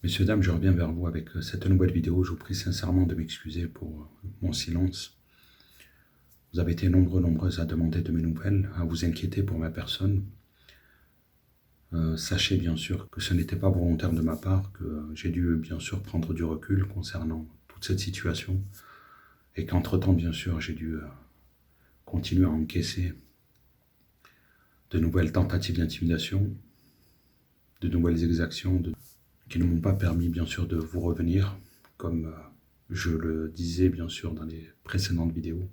Messieurs, dames, je reviens vers vous avec cette nouvelle vidéo. Je vous prie sincèrement de m'excuser pour mon silence. Vous avez été nombreuses à demander de mes nouvelles, à vous inquiéter pour ma personne. Sachez bien sûr que ce n'était pas volontaire de ma part, que j'ai dû bien sûr prendre du recul concernant toute cette situation et qu'entre-temps, bien sûr, j'ai dû continuer à encaisser de nouvelles tentatives d'intimidation, de nouvelles exactions qui ne m'ont pas permis bien sûr de vous revenir, comme je le disais bien sûr dans les précédentes vidéos,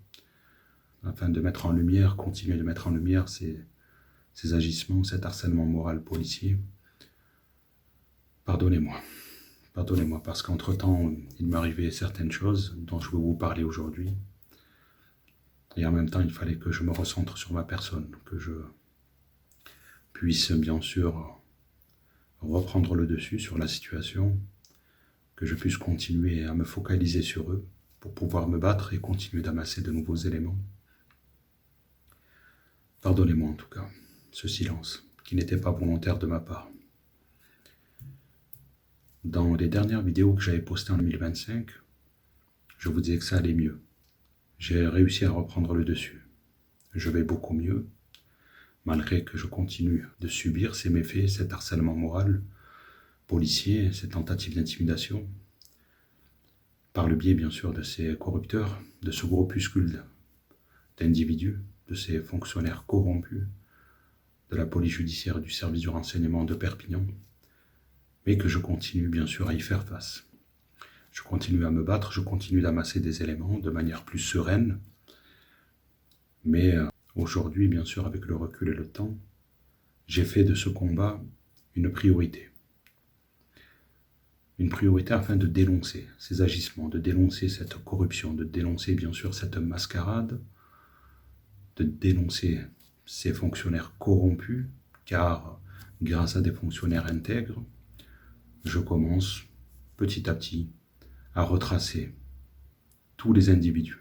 afin de mettre en lumière, continuer de mettre en lumière ces agissements, cet harcèlement moral policier. Pardonnez-moi, pardonnez-moi, parce qu'entre-temps, il m'est arrivé certaines choses dont je veux vous parler aujourd'hui. Et en même temps, il fallait que je me recentre sur ma personne, que je puisse bien sûr reprendre le dessus sur la situation, que je puisse continuer à me focaliser sur eux pour pouvoir me battre et continuer d'amasser de nouveaux éléments. Pardonnez-moi en tout cas, ce silence, qui n'était pas volontaire de ma part. Dans les dernières vidéos que j'avais postées en 2025, je vous disais que ça allait mieux. J'ai réussi à reprendre le dessus. Je vais beaucoup mieux, malgré que je continue de subir ces méfaits, cet harcèlement moral, policier, ces tentatives d'intimidation, par le biais bien sûr de ces corrupteurs, de ce groupuscule d'individus, de ces fonctionnaires corrompus, de la police judiciaire et du service du renseignement de Perpignan, mais que je continue bien sûr à y faire face. Je continue à me battre, je continue d'amasser des éléments de manière plus sereine, mais aujourd'hui, bien sûr, avec le recul et le temps, j'ai fait de ce combat une priorité. Une priorité afin de dénoncer ces agissements, de dénoncer cette corruption, de dénoncer bien sûr cette mascarade, de dénoncer ces fonctionnaires corrompus, car grâce à des fonctionnaires intègres, je commence petit à petit à retracer tous les individus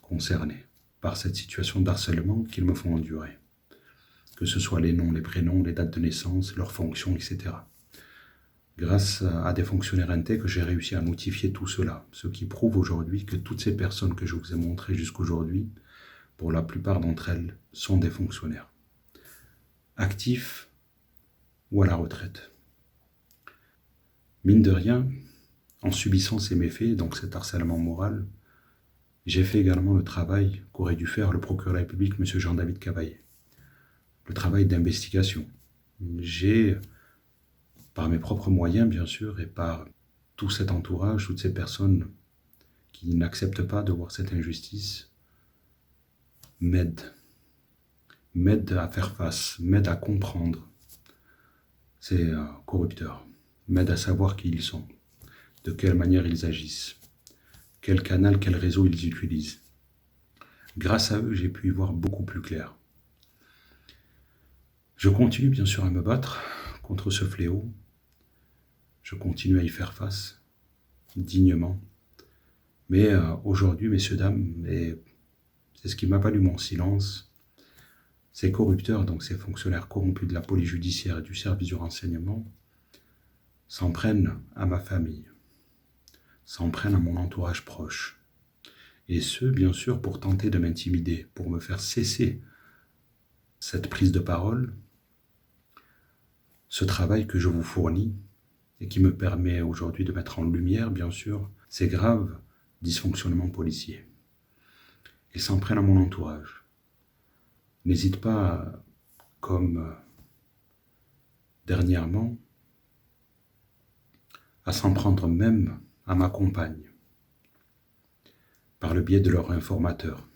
concernés par cette situation d'harcèlement qu'ils me font endurer, que ce soit les noms, les prénoms, les dates de naissance, leurs fonctions, etc. Grâce à des fonctionnaires intègres, j'ai réussi à notifier tout cela, ce qui prouve aujourd'hui que toutes ces personnes que je vous ai montrées jusqu'aujourd'hui, pour la plupart d'entre elles, sont des fonctionnaires, actifs ou à la retraite. Mine de rien, en subissant ces méfaits, donc cet harcèlement moral, j'ai fait également le travail qu'aurait dû faire le procureur de la République, M. Jean-David Cavaillé. Le travail d'investigation. J'ai, par mes propres moyens bien sûr, et par tout cet entourage, toutes ces personnes qui n'acceptent pas de voir cette injustice, m'aident à faire face, m'aident à comprendre ces corrupteurs, m'aident à savoir qui ils sont, de quelle manière ils agissent, quel canal, quel réseau ils utilisent. Grâce à eux, j'ai pu y voir beaucoup plus clair. Je continue bien sûr à me battre contre ce fléau. Je continue à y faire face, dignement. Mais aujourd'hui, messieurs, dames, et c'est ce qui m'a valu mon silence, ces corrupteurs, donc ces fonctionnaires corrompus de la police judiciaire et du service du renseignement, s'en prennent à ma famille, s'en prennent à mon entourage proche. Et ce, bien sûr, pour tenter de m'intimider, pour me faire cesser cette prise de parole, ce travail que je vous fournis et qui me permet aujourd'hui de mettre en lumière, bien sûr, ces graves dysfonctionnements policiers. Ils s'en prennent à mon entourage. N'hésite pas, comme dernièrement, à s'en prendre même à ma compagne, par le biais de leur informateur.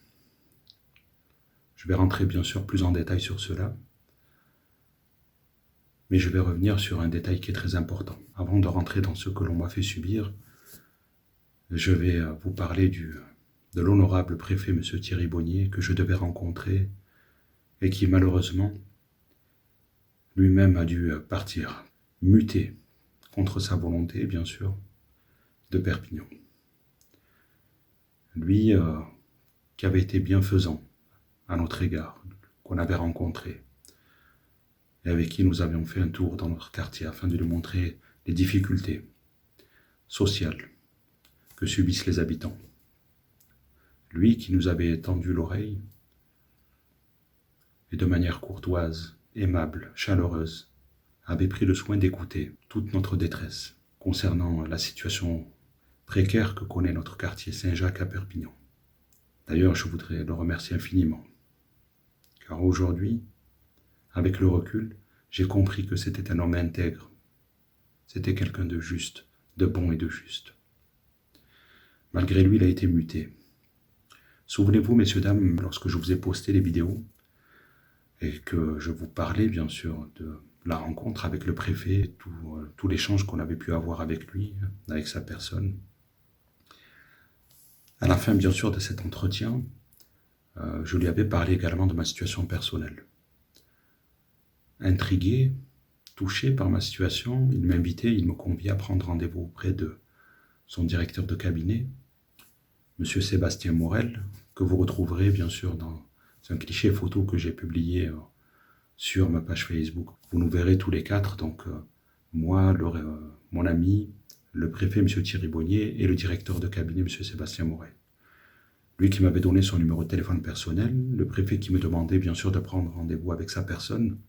Je vais rentrer bien sûr plus en détail sur cela, mais je vais revenir sur un détail qui est très important. Avant de rentrer dans ce que l'on m'a fait subir, je vais vous parler de l'honorable préfet, M. Thierry Bonnier, que je devais rencontrer et qui malheureusement lui-même a dû partir, muté, contre sa volonté bien sûr, de Perpignan. Lui qui avait été bienfaisant à notre égard, qu'on avait rencontré, et avec qui nous avions fait un tour dans notre quartier afin de lui montrer les difficultés sociales que subissent les habitants. Lui qui nous avait tendu l'oreille, et de manière courtoise, aimable, chaleureuse, avait pris le soin d'écouter toute notre détresse concernant la situation précaire que connaît notre quartier Saint-Jacques à Perpignan. D'ailleurs, je voudrais le remercier infiniment, car aujourd'hui, avec le recul, j'ai compris que c'était un homme intègre. C'était quelqu'un de juste, de bon et de juste. Malgré lui, il a été muté. Souvenez-vous, messieurs, dames, lorsque je vous ai posté les vidéos et que je vous parlais, bien sûr, de la rencontre avec le préfet, tout l'échange qu'on avait pu avoir avec lui, avec sa personne. À la fin, bien sûr, de cet entretien, je lui avais parlé également de ma situation personnelle. Intrigué, touché par ma situation, il m'invitait, il me conviait à prendre rendez-vous auprès de son directeur de cabinet, M. Sébastien Morel, que vous retrouverez bien sûr dans un cliché photo que j'ai publié sur ma page Facebook. Vous nous verrez tous les quatre, donc moi, mon ami, le préfet M. Thierry Bonnier et le directeur de cabinet M. Sébastien Morel. Lui qui m'avait donné son numéro de téléphone personnel, le préfet qui me demandait bien sûr de prendre rendez-vous avec sa personne.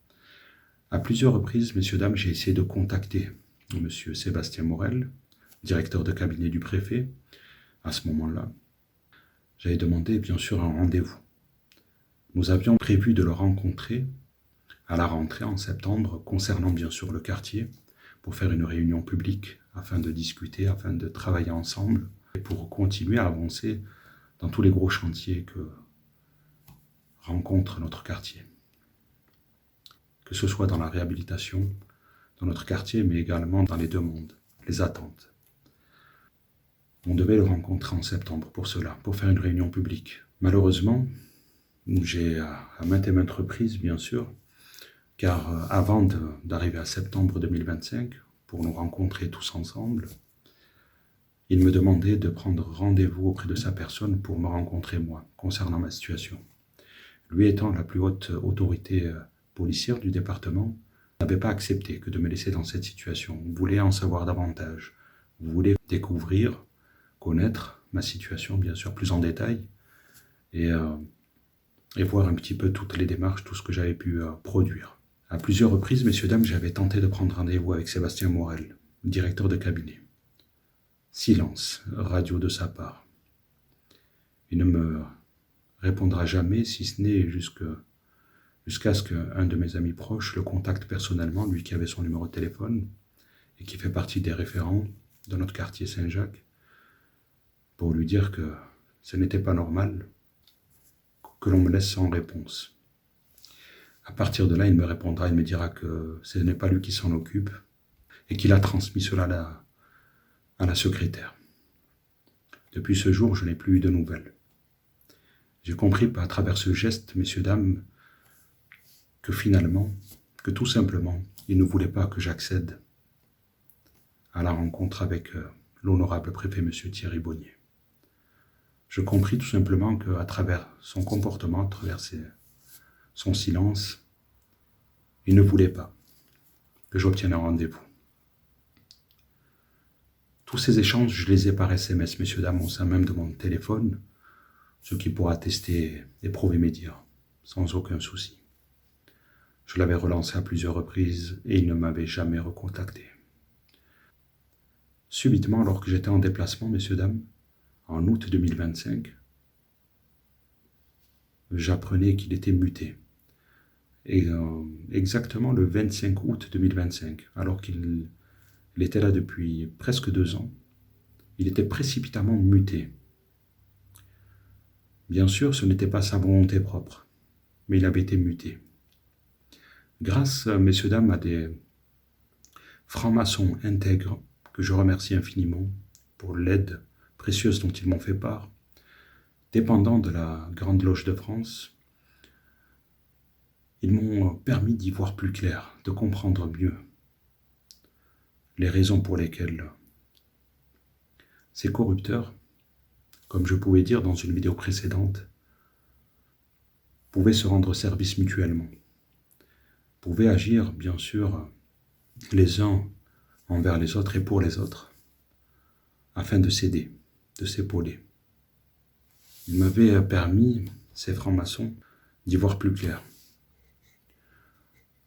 À plusieurs reprises, messieurs, dames, j'ai essayé de contacter M. Sébastien Morel, directeur de cabinet du préfet, à ce moment-là. J'avais demandé bien sûr un rendez-vous. Nous avions prévu de le rencontrer à la rentrée en septembre, concernant bien sûr le quartier, pour faire une réunion publique afin de discuter, afin de travailler ensemble et pour continuer à avancer dans tous les gros chantiers que rencontre notre quartier. Que ce soit dans la réhabilitation, dans notre quartier, mais également dans les demandes, les attentes. On devait le rencontrer en septembre pour cela, pour faire une réunion publique. Malheureusement, j'ai à maintes et maintes reprises, bien sûr, car avant d'arriver à septembre 2025, pour nous rencontrer tous ensemble, il me demandait de prendre rendez-vous auprès de sa personne pour me rencontrer moi, concernant ma situation. Lui étant la plus haute autorité policière du département, n'avait pas accepté que de me laisser dans cette situation. Vous voulez en savoir davantage. Vous voulez découvrir, connaître ma situation, bien sûr, plus en détail, et voir un petit peu toutes les démarches, tout ce que j'avais pu produire. À plusieurs reprises, messieurs, dames, j'avais tenté de prendre rendez-vous avec Sébastien Morel, directeur de cabinet. Silence, radio de sa part. Il ne me répondra jamais, si ce n'est jusqu'à ce qu'un de mes amis proches le contacte personnellement, lui qui avait son numéro de téléphone et qui fait partie des référents de notre quartier Saint-Jacques, pour lui dire que ce n'était pas normal que l'on me laisse sans réponse. À partir de là, il me répondra, il me dira que ce n'est pas lui qui s'en occupe et qu'il a transmis cela à la secrétaire. Depuis ce jour, je n'ai plus eu de nouvelles. J'ai compris à travers ce geste, messieurs, dames, que finalement, que tout simplement, il ne voulait pas que j'accède à la rencontre avec l'honorable préfet M. Thierry Bonnier. Je compris tout simplement qu'à travers son comportement, à travers son silence, il ne voulait pas que j'obtienne un rendez-vous. Tous ces échanges, je les ai par SMS, messieurs, dames, au sein même de mon téléphone, ce qui pourra attester et prouver mes dires, sans aucun souci. Je l'avais relancé à plusieurs reprises et il ne m'avait jamais recontacté. Subitement, alors que j'étais en déplacement, messieurs, dames, en août 2025, j'apprenais qu'il était muté. Et exactement le 25 août 2025, alors qu'il était là depuis presque 2 ans, il était précipitamment muté. Bien sûr, ce n'était pas sa volonté propre, mais il avait été muté. Grâce, messieurs, dames, à des francs-maçons intègres, que je remercie infiniment pour l'aide précieuse dont ils m'ont fait part, dépendant de la Grande Loge de France, ils m'ont permis d'y voir plus clair, de comprendre mieux les raisons pour lesquelles ces corrupteurs, comme je pouvais dire dans une vidéo précédente, pouvaient se rendre service mutuellement, pouvaient agir, bien sûr, les uns envers les autres et pour les autres, afin de s'aider, de s'épauler. Il m'avait permis, ces francs-maçons, d'y voir plus clair.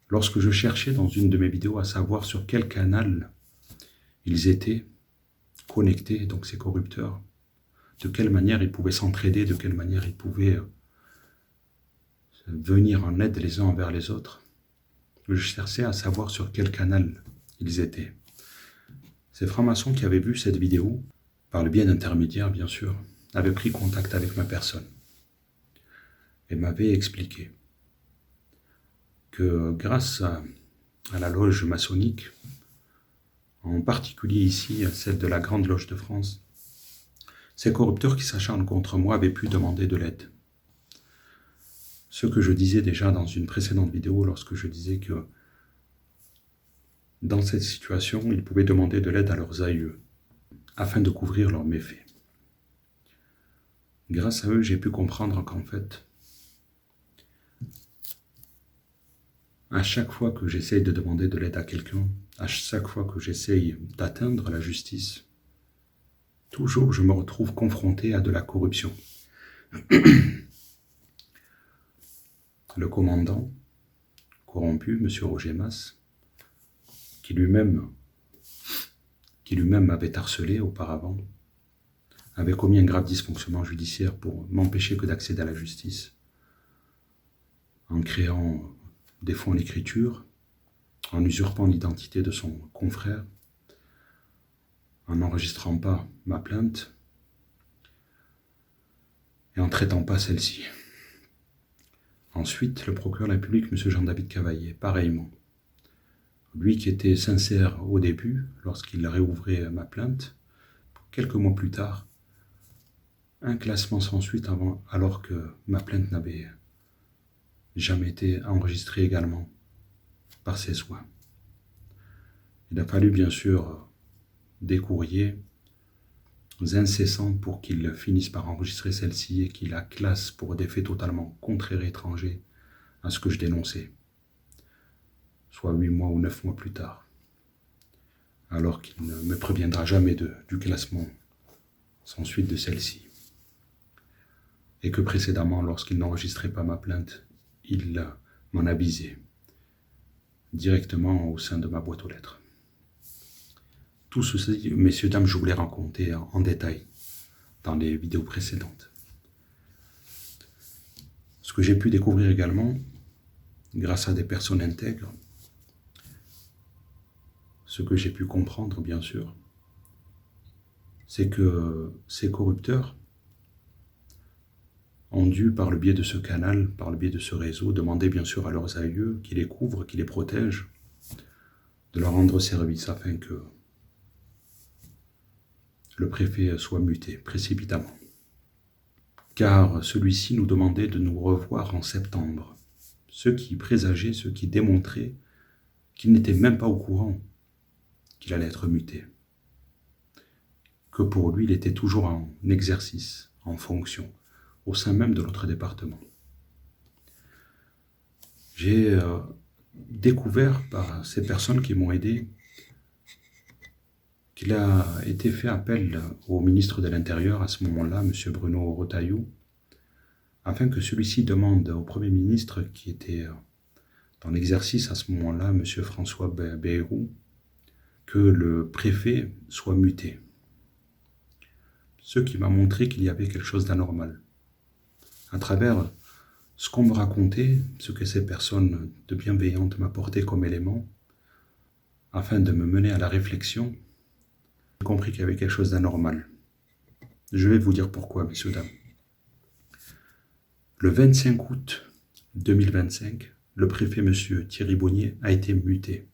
Lorsque je cherchais dans une de mes vidéos à savoir sur quel canal ils étaient connectés, donc ces corrupteurs, de quelle manière ils pouvaient s'entraider, de quelle manière ils pouvaient venir en aide les uns envers les autres, je cherchais à savoir sur quel canal ils étaient. Ces francs-maçons qui avaient vu cette vidéo, par le biais d'intermédiaires bien sûr, avaient pris contact avec ma personne et m'avaient expliqué que grâce à la loge maçonnique, en particulier ici, celle de la Grande Loge de France, ces corrupteurs qui s'acharnent contre moi avaient pu demander de l'aide. Ce que je disais déjà dans une précédente vidéo, lorsque je disais que dans cette situation, ils pouvaient demander de l'aide à leurs aïeux, afin de couvrir leurs méfaits. Grâce à eux, j'ai pu comprendre qu'en fait, à chaque fois que j'essaye de demander de l'aide à quelqu'un, à chaque fois que j'essaye d'atteindre la justice, toujours je me retrouve confronté à de la corruption. Le commandant corrompu, M. Roger Masse, qui lui-même m'avait harcelé auparavant, avait commis un grave dysfonctionnement judiciaire pour m'empêcher que d'accéder à la justice, en créant des faux en écriture, en usurpant l'identité de son confrère, en n'enregistrant pas ma plainte et en traitant pas celle-ci. Ensuite, le procureur de la République, M. Jean-David Cavaillé, pareillement. Lui qui était sincère au début, lorsqu'il réouvrait ma plainte, quelques mois plus tard, un classement sans suite alors que ma plainte n'avait jamais été enregistrée également par ses soins. Il a fallu bien sûr des courriers incessants pour qu'il finisse par enregistrer celle-ci et qu'il la classe pour des faits totalement contraires et étrangers à ce que je dénonçais, soit 8 mois ou 9 mois plus tard, alors qu'il ne me préviendra jamais du classement sans suite de celle-ci. Et que précédemment, lorsqu'il n'enregistrait pas ma plainte, il m'en avisait directement au sein de ma boîte aux lettres. Tout ceci, messieurs, dames, je vous l'ai raconté en détail dans les vidéos précédentes. Ce que j'ai pu découvrir également, grâce à des personnes intègres, ce que j'ai pu comprendre, bien sûr, c'est que ces corrupteurs ont dû, par le biais de ce canal, par le biais de ce réseau, demander bien sûr à leurs aïeux qui les couvrent, qui les protègent, de leur rendre service afin que le préfet soit muté précipitamment. Car celui-ci nous demandait de nous revoir en septembre, ce qui présageait, ce qui démontrait qu'il n'était même pas au courant qu'il allait être muté. Que pour lui, il était toujours en exercice, en fonction, au sein même de notre département. J'ai découvert par ces personnes qui m'ont aidé qu'il a été fait appel au ministre de l'Intérieur à ce moment-là, M. Bruno Retailleau, afin que celui-ci demande au Premier ministre qui était dans l'exercice à ce moment-là, M. François Bayrou, que le préfet soit muté. Ce qui m'a montré qu'il y avait quelque chose d'anormal. À travers ce qu'on me racontait, ce que ces personnes de bienveillantes m'apportaient comme élément, afin de me mener à la réflexion, j'ai compris qu'il y avait quelque chose d'anormal. Je vais vous dire pourquoi, messieurs, dames. Le 25 août 2025, le préfet, M. Thierry Bonnier, a été muté.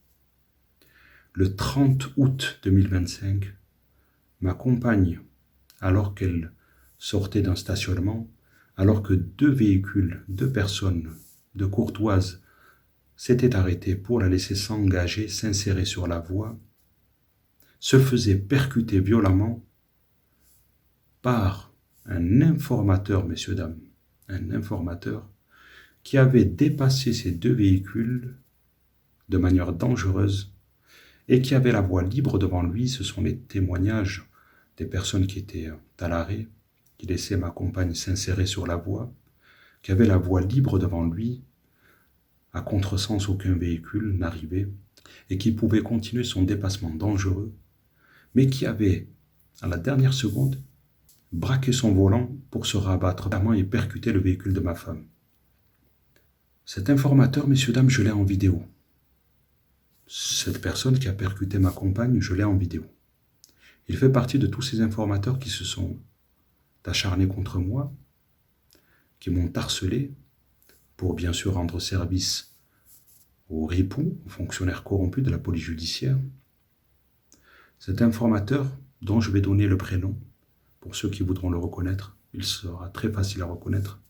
Le 30 août 2025, ma compagne, alors qu'elle sortait d'un stationnement, alors que deux personnes, deux courtoises, s'étaient arrêtées pour la laisser s'engager, s'insérer sur la voie, se faisait percuter violemment par un informateur, messieurs, dames, un informateur qui avait dépassé ces deux véhicules de manière dangereuse et qui avait la voie libre devant lui. Ce sont les témoignages des personnes qui étaient à l'arrêt, qui laissaient ma compagne s'insérer sur la voie, qui avait la voie libre devant lui, à contresens aucun véhicule n'arrivait, et qui pouvait continuer son dépassement dangereux, mais qui avait, à la dernière seconde, braqué son volant pour se rabattre et percuter le véhicule de ma femme. Cet informateur, messieurs, dames, je l'ai en vidéo. Cette personne qui a percuté ma compagne, je l'ai en vidéo. Il fait partie de tous ces informateurs qui se sont acharnés contre moi, qui m'ont harcelé pour bien sûr rendre service aux ripoux, aux fonctionnaires corrompus de la police judiciaire. Cet informateur, dont je vais donner le prénom, pour ceux qui voudront le reconnaître, il sera très facile à reconnaître,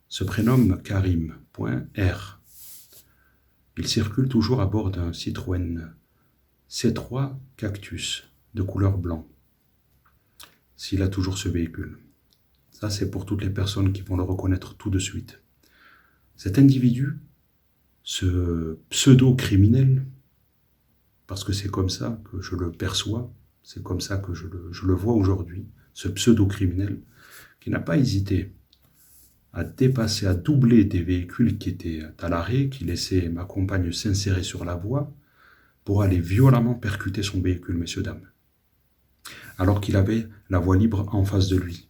se prénomme Karim.R. Il circule toujours à bord d'un Citroën C3 Cactus de couleur blanc, s'il a toujours ce véhicule. Ça, c'est pour toutes les personnes qui vont le reconnaître tout de suite. Cet individu, ce pseudo-criminel, parce que c'est comme ça que je le perçois, c'est comme ça que je le vois aujourd'hui, ce pseudo-criminel, qui n'a pas hésité à dépasser, à doubler des véhicules qui étaient à l'arrêt, qui laissaient ma compagne s'insérer sur la voie, pour aller violemment percuter son véhicule, messieurs, dames. Alors qu'il avait la voie libre en face de lui.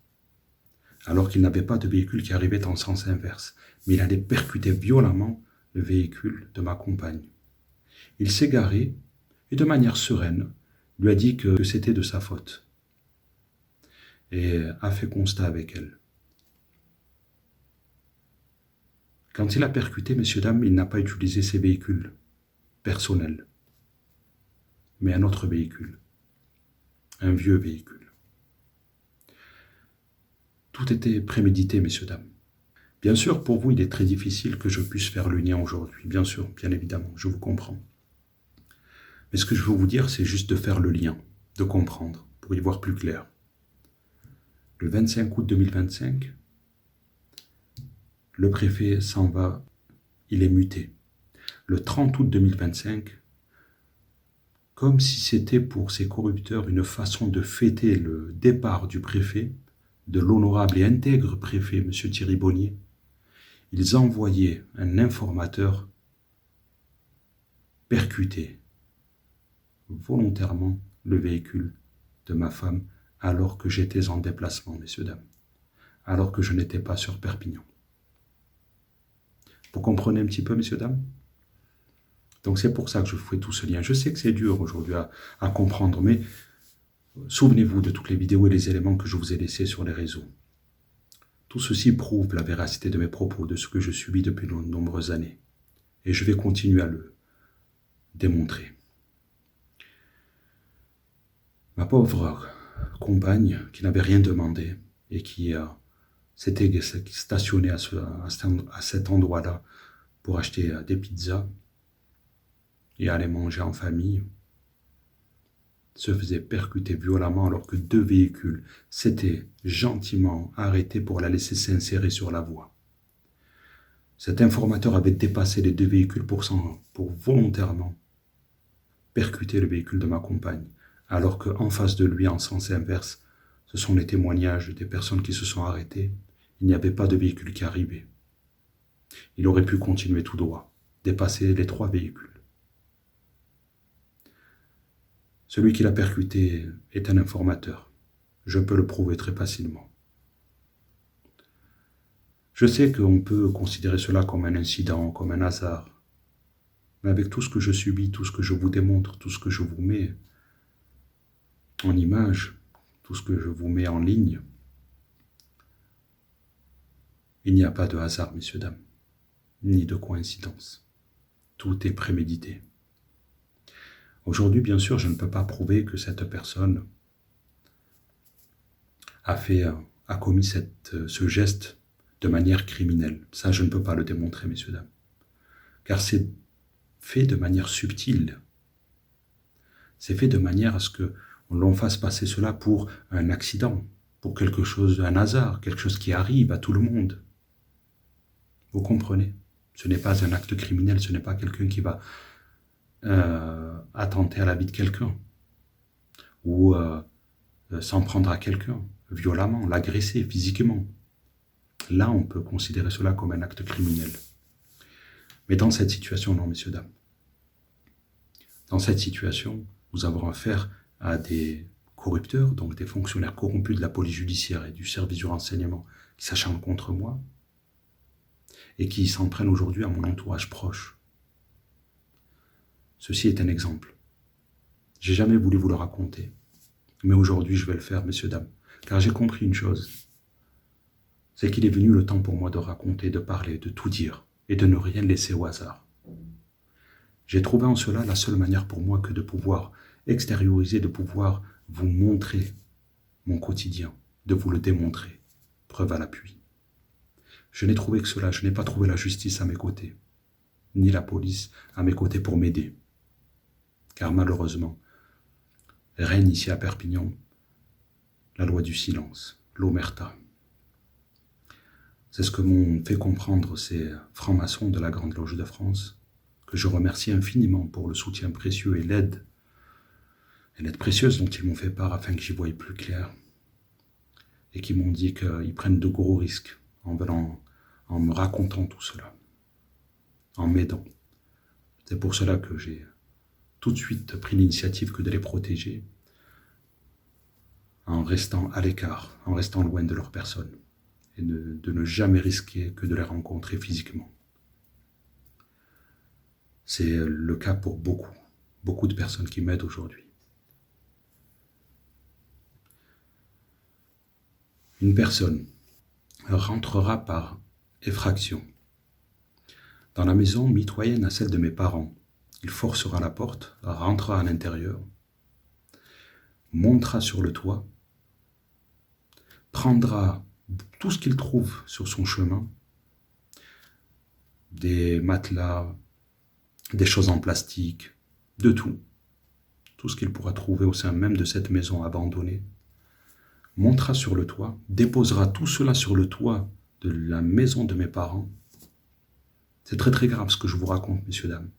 Alors qu'il n'avait pas de véhicule qui arrivait en sens inverse. Mais il allait percuter violemment le véhicule de ma compagne. Il s'est garé et de manière sereine, lui a dit que c'était de sa faute. Et a fait constat avec elle. Quand il a percuté, messieurs, dames, il n'a pas utilisé ses véhicules personnels, mais un autre véhicule, un vieux véhicule. Tout était prémédité, messieurs, dames. Bien sûr, pour vous, il est très difficile que je puisse faire le lien aujourd'hui, bien sûr, bien évidemment, je vous comprends. Mais ce que je veux vous dire, c'est juste de faire le lien, de comprendre, pour y voir plus clair. Le 25 août 2025, le préfet s'en va, il est muté. Le 30 août 2025, comme si c'était pour ces corrupteurs une façon de fêter le départ du préfet, de l'honorable et intègre préfet, M. Thierry Bonnier, ils envoyaient un informateur percuter volontairement le véhicule de ma femme alors que j'étais en déplacement, messieurs, dames, alors que je n'étais pas sur Perpignan. Vous comprenez un petit peu, messieurs, dames? Donc c'est pour ça que je fais tout ce lien. Je sais que c'est dur aujourd'hui à comprendre, mais souvenez-vous de toutes les vidéos et les éléments que je vous ai laissés sur les réseaux. Tout ceci prouve la véracité de mes propos, de ce que je subis depuis de nombreuses années. Et je vais continuer à le démontrer. Ma pauvre compagne, qui n'avait rien demandé et qui s'était stationnée à cet endroit-là pour acheter des pizzas et aller manger en famille, se faisait percuter violemment alors que deux véhicules s'étaient gentiment arrêtés pour la laisser s'insérer sur la voie. Cet informateur avait dépassé les deux véhicules pour volontairement percuter le véhicule de ma compagne, alors qu'en face de lui, en sens inverse, ce sont les témoignages des personnes qui se sont arrêtées. Il n'y avait pas de véhicule qui arrivait. Il aurait pu continuer tout droit, dépasser les trois véhicules. Celui qui l'a percuté est un informateur. Je peux le prouver très facilement. Je sais qu'on peut considérer cela comme un incident, comme un hasard. Mais avec tout ce que je subis, tout ce que je vous démontre, tout ce que je vous mets en image, tout ce que je vous mets en ligne, il n'y a pas de hasard, messieurs, dames, ni de coïncidence. Tout est prémédité. Aujourd'hui, bien sûr, je ne peux pas prouver que cette personne a commis ce geste de manière criminelle. Ça, je ne peux pas le démontrer, messieurs, dames. Car c'est fait de manière subtile. C'est fait de manière à ce qu'on l'on fasse passer cela pour un accident, pour quelque chose, un hasard, quelque chose qui arrive à tout le monde. Vous comprenez? Ce n'est pas un acte criminel, ce n'est pas quelqu'un qui va attenter à la vie de quelqu'un ou s'en prendre à quelqu'un violemment, l'agresser physiquement. Là, on peut considérer cela comme un acte criminel. Mais dans cette situation, non, messieurs, dames. Dans cette situation, nous avons affaire à des corrupteurs, donc des fonctionnaires corrompus de la police judiciaire et du service du renseignement qui s'acharnent contre moi et qui s'en prennent aujourd'hui à mon entourage proche. Ceci est un exemple. J'ai jamais voulu vous le raconter, mais aujourd'hui je vais le faire, messieurs, dames, car j'ai compris une chose, c'est qu'il est venu le temps pour moi de raconter, de parler, de tout dire et de ne rien laisser au hasard. J'ai trouvé en cela la seule manière pour moi que de pouvoir extérioriser, de pouvoir vous montrer mon quotidien, de vous le démontrer, preuve à l'appui. Je n'ai trouvé que cela, je n'ai pas trouvé la justice à mes côtés, ni la police à mes côtés pour m'aider. Car malheureusement, règne ici à Perpignan la loi du silence, l'omerta. C'est ce que m'ont fait comprendre ces francs-maçons de la Grande Loge de France, que je remercie infiniment pour le soutien précieux et l'aide précieuse dont ils m'ont fait part afin que j'y voie plus clair, et qui m'ont dit qu'ils prennent de gros risques en me racontant tout cela, en m'aidant. C'est pour cela que j'ai tout de suite pris l'initiative que de les protéger en restant à l'écart, en restant loin de leur personne, et de ne jamais risquer que de les rencontrer physiquement. C'est le cas pour beaucoup de personnes qui m'aident aujourd'hui. Une personne rentrera par effraction dans la maison mitoyenne à celle de mes parents. Il forcera la porte, rentrera à l'intérieur, montera sur le toit, prendra tout ce qu'il trouve sur son chemin, des matelas, des choses en plastique, de tout ce qu'il pourra trouver au sein même de cette maison abandonnée, montera sur le toit, déposera tout cela sur le toit de la maison de mes parents. C'est très très grave ce que je vous raconte, messieurs, dames.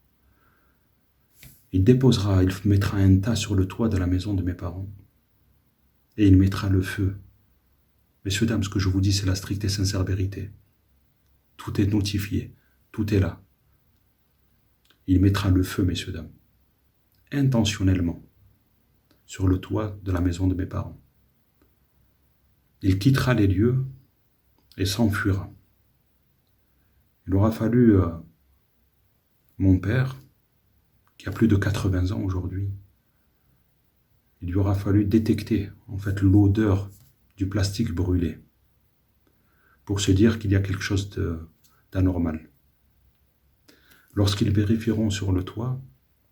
Il mettra un tas sur le toit de la maison de mes parents et il mettra le feu. Messieurs, dames, ce que je vous dis, c'est la stricte et sincère vérité. Tout est notifié, tout est là. Il mettra le feu, messieurs, dames, intentionnellement, sur le toit de la maison de mes parents. Il quittera les lieux et s'enfuira. Il aura fallu mon père, qui a plus de 80 ans aujourd'hui, il lui aura fallu détecter en fait l'odeur du plastique brûlé pour se dire qu'il y a quelque chose d'anormal. Lorsqu'ils vérifieront sur le toit,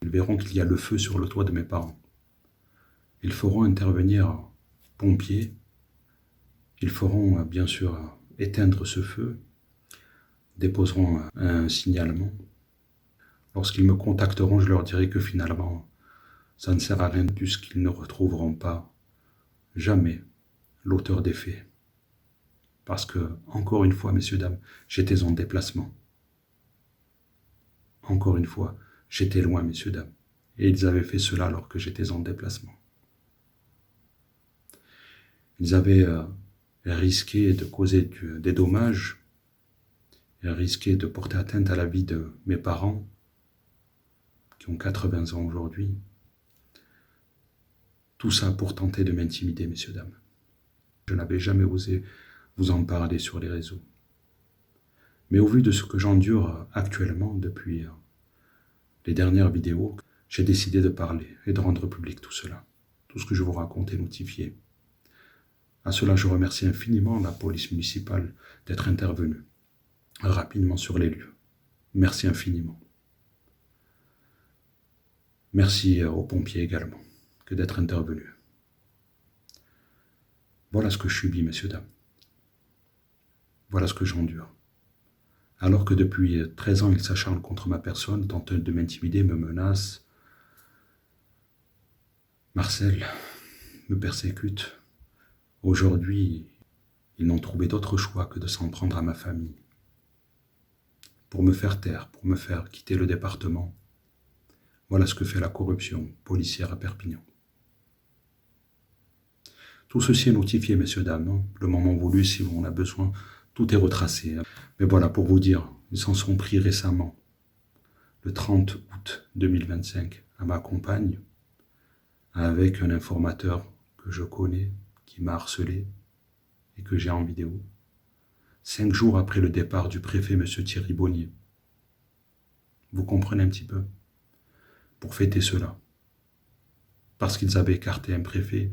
ils verront qu'il y a le feu sur le toit de mes parents. Ils feront intervenir pompiers, ils feront bien sûr éteindre ce feu, déposeront un signalement. Lorsqu'ils me contacteront, je leur dirai que finalement, ça ne sert à rien puisqu'ils ne retrouveront pas jamais l'auteur des faits. Parce que, encore une fois, messieurs, dames, j'étais en déplacement. Encore une fois, j'étais loin, messieurs, dames. Et ils avaient fait cela alors que j'étais en déplacement. Ils avaient risqué de causer des dommages, risqué de porter atteinte à la vie de mes parents, qui ont 80 ans aujourd'hui. Tout ça pour tenter de m'intimider, messieurs, dames. Je n'avais jamais osé vous en parler sur les réseaux. Mais au vu de ce que j'endure actuellement depuis les dernières vidéos, j'ai décidé de parler et de rendre public tout cela. Tout ce que je vous raconte est notifié. À cela, je remercie infiniment la police municipale d'être intervenue rapidement sur les lieux. Merci infiniment. Merci aux pompiers également que d'être intervenus. Voilà ce que je subis, messieurs, dames. Voilà ce que j'endure. Alors que depuis 13 ans, ils s'acharnent contre ma personne, tentent de m'intimider, me menacent. Marcel me persécute. Aujourd'hui, ils n'ont trouvé d'autre choix que de s'en prendre à ma famille. Pour me faire taire, pour me faire quitter le département, Voilà ce que fait la corruption policière à Perpignan. Tout ceci est notifié, messieurs, dames. Le moment voulu, si on a besoin, tout est retracé. Mais voilà, pour vous dire, ils s'en sont pris récemment, le 30 août 2025, à ma compagne, avec un informateur que je connais, qui m'a harcelé et que j'ai en vidéo, 5 jours après le départ du préfet, M. Thierry Bonnier. Vous comprenez un petit peu? Pour fêter cela. Parce qu'ils avaient écarté un préfet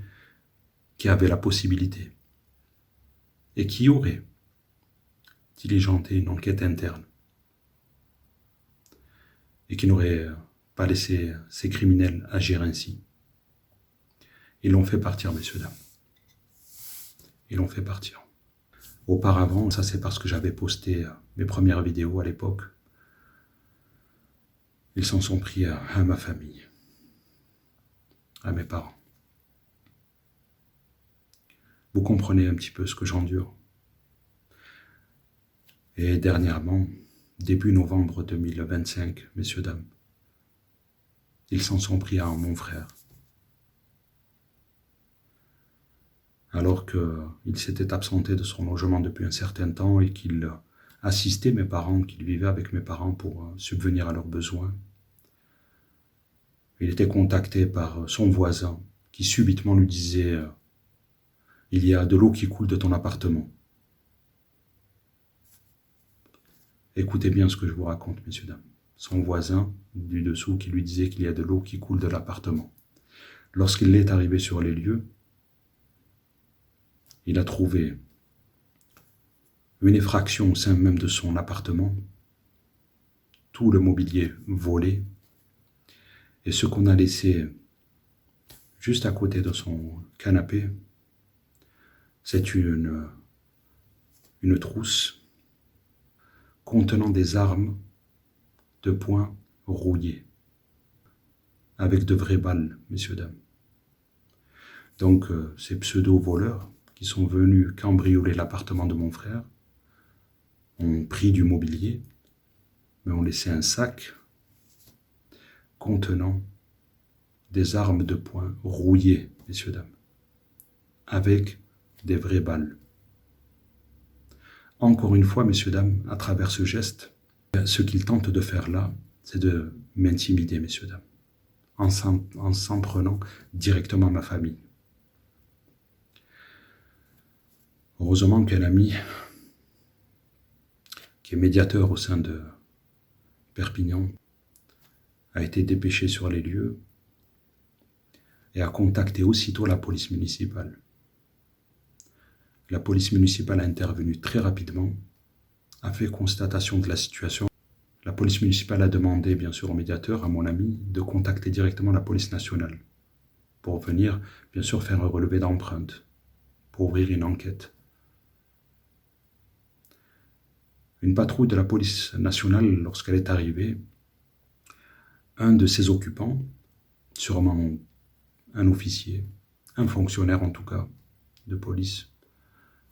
qui avait la possibilité et qui aurait diligenté une enquête interne et qui n'aurait pas laissé ces criminels agir ainsi. Ils l'ont fait partir, messieurs, dames. Ils l'ont fait partir. Auparavant, ça c'est parce que j'avais posté mes premières vidéos à l'époque, ils s'en sont pris à ma famille, à mes parents. Vous comprenez un petit peu ce que j'endure. Et dernièrement, début novembre 2025, messieurs, dames, ils s'en sont pris à mon frère. Alors qu'il s'était absenté de son logement depuis un certain temps et qu'il assistait mes parents, qu'il vivait avec mes parents pour subvenir à leurs besoins. Il était contacté par son voisin qui subitement lui disait « Il y a de l'eau qui coule de ton appartement ». Écoutez bien ce que je vous raconte, messieurs, dames. Son voisin du dessous qui lui disait qu'il y a de l'eau qui coule de l'appartement. Lorsqu'il est arrivé sur les lieux, il a trouvé une effraction au sein même de son appartement, tout le mobilier volé, et ce qu'on a laissé juste à côté de son canapé, c'est une trousse contenant des armes de poing rouillées, avec de vraies balles, messieurs, dames. Donc, ces pseudo-voleurs qui sont venus cambrioler l'appartement de mon frère ont pris du mobilier, mais ont laissé un sac contenant des armes de poing rouillées, messieurs, dames, avec des vraies balles. Encore une fois, messieurs, dames, à travers ce geste, ce qu'ils tentent de faire là, c'est de m'intimider, messieurs, dames, en s'en prenant directement à ma famille. Heureusement qu'un ami, qui est médiateur au sein de Perpignan, a été dépêché sur les lieux et a contacté aussitôt la police municipale. La police municipale a intervenu très rapidement, a fait constatation de la situation. La police municipale a demandé, bien sûr, au médiateur, à mon ami, de contacter directement la police nationale pour venir, bien sûr, faire un relevé d'empreintes, pour ouvrir une enquête. Une patrouille de la police nationale, lorsqu'elle est arrivée, un de ses occupants, sûrement un officier, un fonctionnaire en tout cas, de police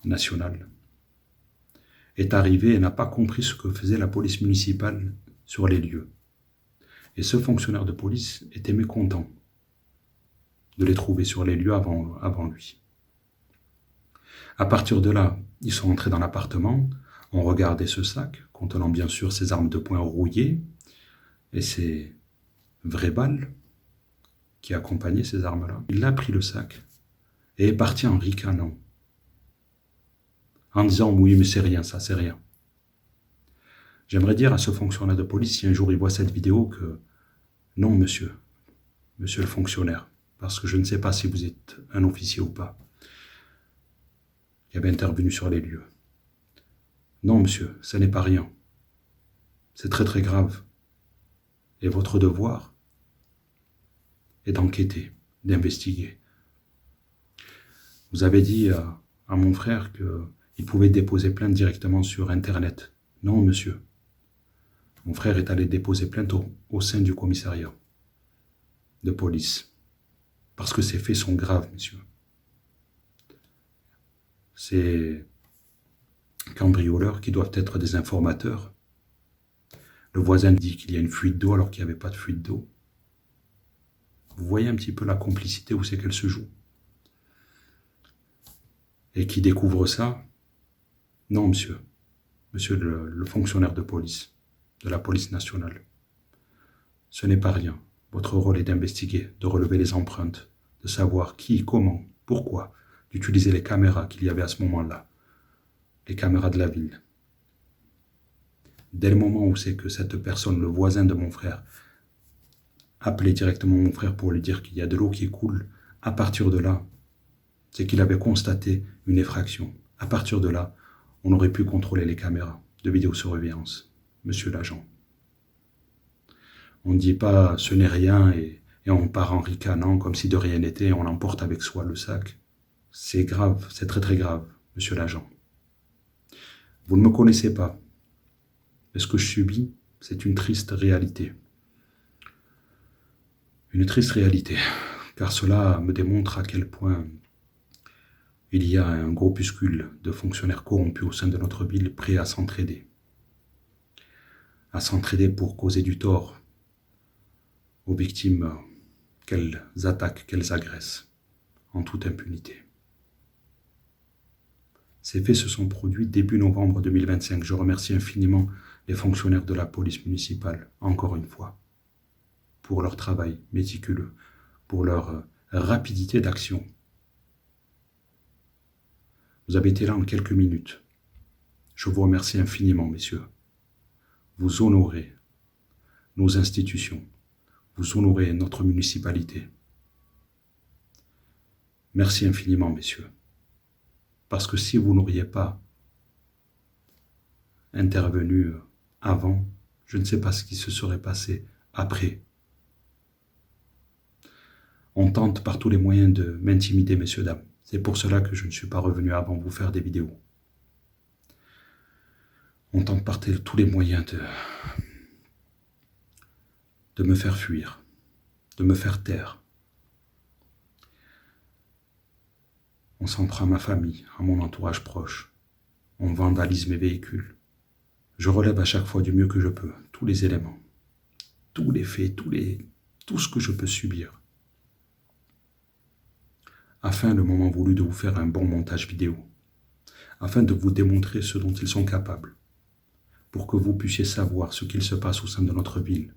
nationale, est arrivé et n'a pas compris ce que faisait la police municipale sur les lieux. Et ce fonctionnaire de police était mécontent de les trouver sur les lieux avant lui. À partir de là, ils sont entrés dans l'appartement, ont regardé ce sac, contenant bien sûr ces armes de poing rouillées et ces vraies balles qui accompagnaient ces armes-là. Il a pris le sac et est parti en ricanant, en disant « Oui, mais c'est rien, ça, c'est rien ». J'aimerais dire à ce fonctionnaire de police, si un jour il voit cette vidéo, que non, monsieur le fonctionnaire, parce que je ne sais pas si vous êtes un officier ou pas, qui avait intervenu sur les lieux. Non, monsieur, ça n'est pas rien. C'est très très grave. Et votre devoir est d'enquêter, d'investiguer. Vous avez dit à mon frère qu'il pouvait déposer plainte directement sur Internet. Non, monsieur. Mon frère est allé déposer plainte au sein du commissariat de police. Parce que ces faits sont graves, monsieur. Ces cambrioleurs qui doivent être des informateurs. Le voisin dit qu'il y a une fuite d'eau alors qu'il n'y avait pas de fuite d'eau. Vous voyez un petit peu la complicité où c'est qu'elle se joue. Et qui découvre ça? Non, monsieur. Monsieur le fonctionnaire de police, de la police nationale. Ce n'est pas rien. Votre rôle est d'investiguer, de relever les empreintes, de savoir qui, comment, pourquoi, d'utiliser les caméras qu'il y avait à ce moment-là, les caméras de la ville. Dès le moment où c'est que cette personne, le voisin de mon frère, appelait directement mon frère pour lui dire qu'il y a de l'eau qui coule, à partir de là, c'est qu'il avait constaté une effraction. À partir de là, on aurait pu contrôler les caméras de vidéosurveillance, monsieur l'agent. On ne dit pas ce n'est rien et on part en ricanant comme si de rien n'était et on emporte avec soi le sac. C'est grave, c'est très très grave, monsieur l'agent. Vous ne me connaissez pas, mais ce que je subis, c'est une triste réalité. Une triste réalité, car cela me démontre à quel point il y a un groupuscule de fonctionnaires corrompus au sein de notre ville prêts à s'entraider. À s'entraider pour causer du tort aux victimes qu'elles attaquent, qu'elles agressent, en toute impunité. Ces faits se sont produits début novembre 2025. Je remercie infiniment les fonctionnaires de la police municipale, encore une fois, pour leur travail méticuleux, pour leur rapidité d'action. Vous avez été là en quelques minutes. Je vous remercie infiniment, messieurs. Vous honorez nos institutions. Vous honorez notre municipalité. Merci infiniment, messieurs. Parce que si vous n'auriez pas intervenu avant, je ne sais pas ce qui se serait passé après. On tente par tous les moyens de m'intimider, messieurs, dames. C'est pour cela que je ne suis pas revenu avant vous faire des vidéos. On tente par tous les moyens de me faire fuir, de me faire taire. On s'en prend à ma famille, à mon entourage proche. On vandalise mes véhicules. Je relève à chaque fois du mieux que je peux tous les éléments, tous les faits, tout ce que je peux subir, afin, le moment voulu, de vous faire un bon montage vidéo, afin de vous démontrer ce dont ils sont capables, pour que vous puissiez savoir ce qu'il se passe au sein de notre ville.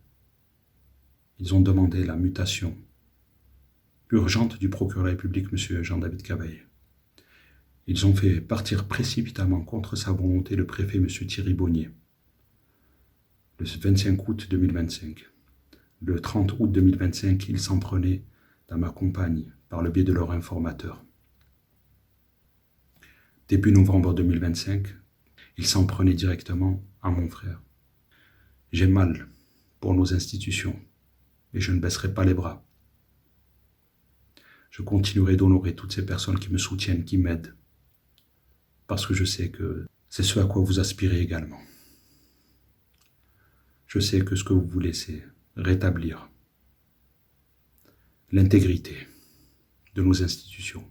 Ils ont demandé la mutation urgente du procureur de la République, M. Jean-David Cavaillé. Ils ont fait partir précipitamment contre sa volonté le préfet M. Thierry Bonnier, le 25 août 2025. Le 30 août 2025, ils s'en prenaient dans ma compagne par le biais de leur informateur. Début novembre 2025, ils s'en prenaient directement à mon frère. J'ai mal pour nos institutions, et je ne baisserai pas les bras. Je continuerai d'honorer toutes ces personnes qui me soutiennent, qui m'aident, parce que je sais que c'est ce à quoi vous aspirez également. Je sais que ce que vous voulez, c'est rétablir l'intégrité de nos institutions.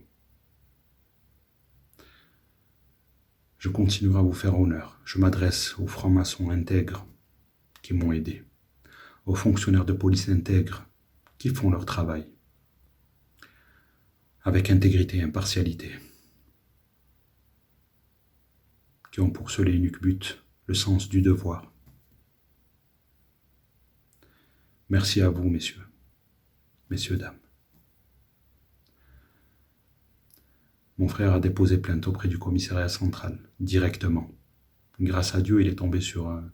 Je continuerai à vous faire honneur. Je m'adresse aux francs-maçons intègres qui m'ont aidé, aux fonctionnaires de police intègres qui font leur travail, avec intégrité et impartialité, qui ont pour seul et unique but le sens du devoir. Merci à vous, messieurs, dames. Mon frère a déposé plainte auprès du commissariat central, directement. Grâce à Dieu, il est tombé sur un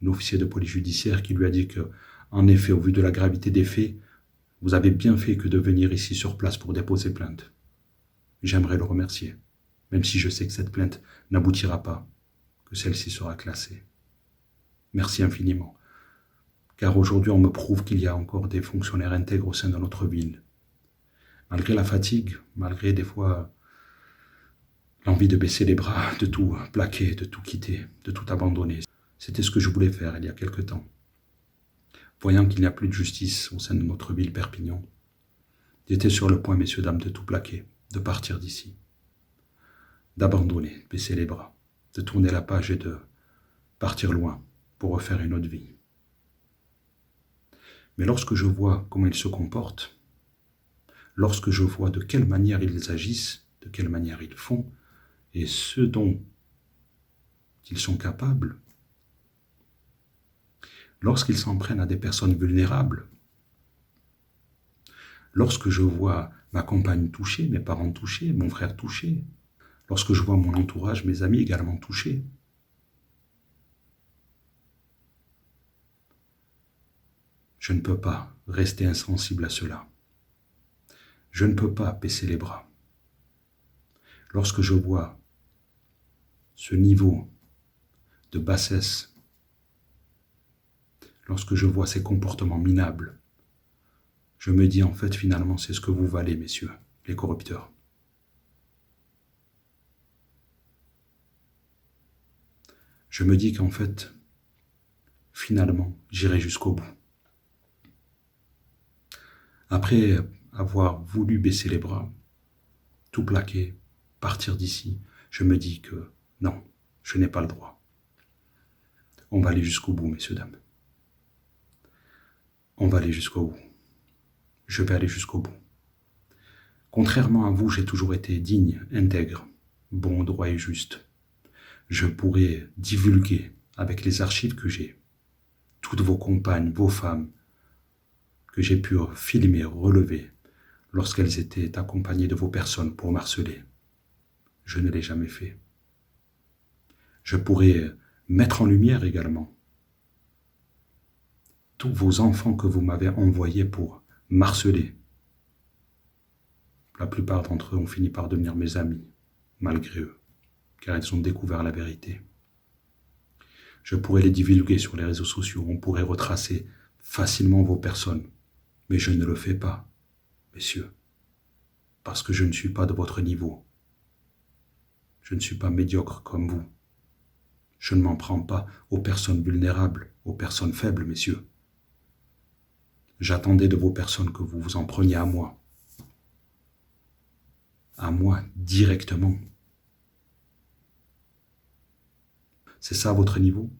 officier de police judiciaire qui lui a dit que, en effet, au vu de la gravité des faits, vous avez bien fait que de venir ici sur place pour déposer plainte. J'aimerais le remercier, même si je sais que cette plainte n'aboutira pas, que celle-ci sera classée. Merci infiniment, car aujourd'hui on me prouve qu'il y a encore des fonctionnaires intègres au sein de notre ville. Malgré la fatigue, malgré des fois l'envie de baisser les bras, de tout plaquer, de tout quitter, de tout abandonner. C'était ce que je voulais faire il y a quelque temps. Voyant qu'il n'y a plus de justice au sein de notre ville Perpignan, j'étais sur le point, messieurs, dames, de tout plaquer, de partir d'ici, d'abandonner, de baisser les bras, de tourner la page et de partir loin pour refaire une autre vie. Mais lorsque je vois comment il se comporte, lorsque je vois de quelle manière ils agissent, de quelle manière ils font, et ce dont ils sont capables, lorsqu'ils s'en prennent à des personnes vulnérables, lorsque je vois ma compagne touchée, mes parents touchés, mon frère touché, lorsque je vois mon entourage, mes amis également touchés, je ne peux pas rester insensible à cela. Je ne peux pas baisser les bras. Lorsque je vois ce niveau de bassesse, lorsque je vois ces comportements minables, je me dis en fait finalement c'est ce que vous valez, messieurs, les corrupteurs. Je me dis qu'en fait, finalement, j'irai jusqu'au bout. Après avoir voulu baisser les bras, tout plaquer, partir d'ici, je me dis que non, je n'ai pas le droit. On va aller jusqu'au bout, messieurs, dames. On va aller jusqu'au bout. Je vais aller jusqu'au bout. Contrairement à vous, j'ai toujours été digne, intègre, bon, droit et juste. Je pourrais divulguer avec les archives que j'ai, toutes vos compagnes, vos femmes, que j'ai pu filmer, relever, lorsqu'elles étaient accompagnées de vos personnes pour m'harceler. Je ne l'ai jamais fait. Je pourrais mettre en lumière également tous vos enfants que vous m'avez envoyés pour m'harceler. La plupart d'entre eux ont fini par devenir mes amis, malgré eux, car ils ont découvert la vérité. Je pourrais les divulguer sur les réseaux sociaux, on pourrait retracer facilement vos personnes, mais je ne le fais pas, messieurs, parce que je ne suis pas de votre niveau. Je ne suis pas médiocre comme vous. Je ne m'en prends pas aux personnes vulnérables, aux personnes faibles, messieurs. J'attendais de vos personnes que vous vous en preniez à moi directement. C'est ça votre niveau ?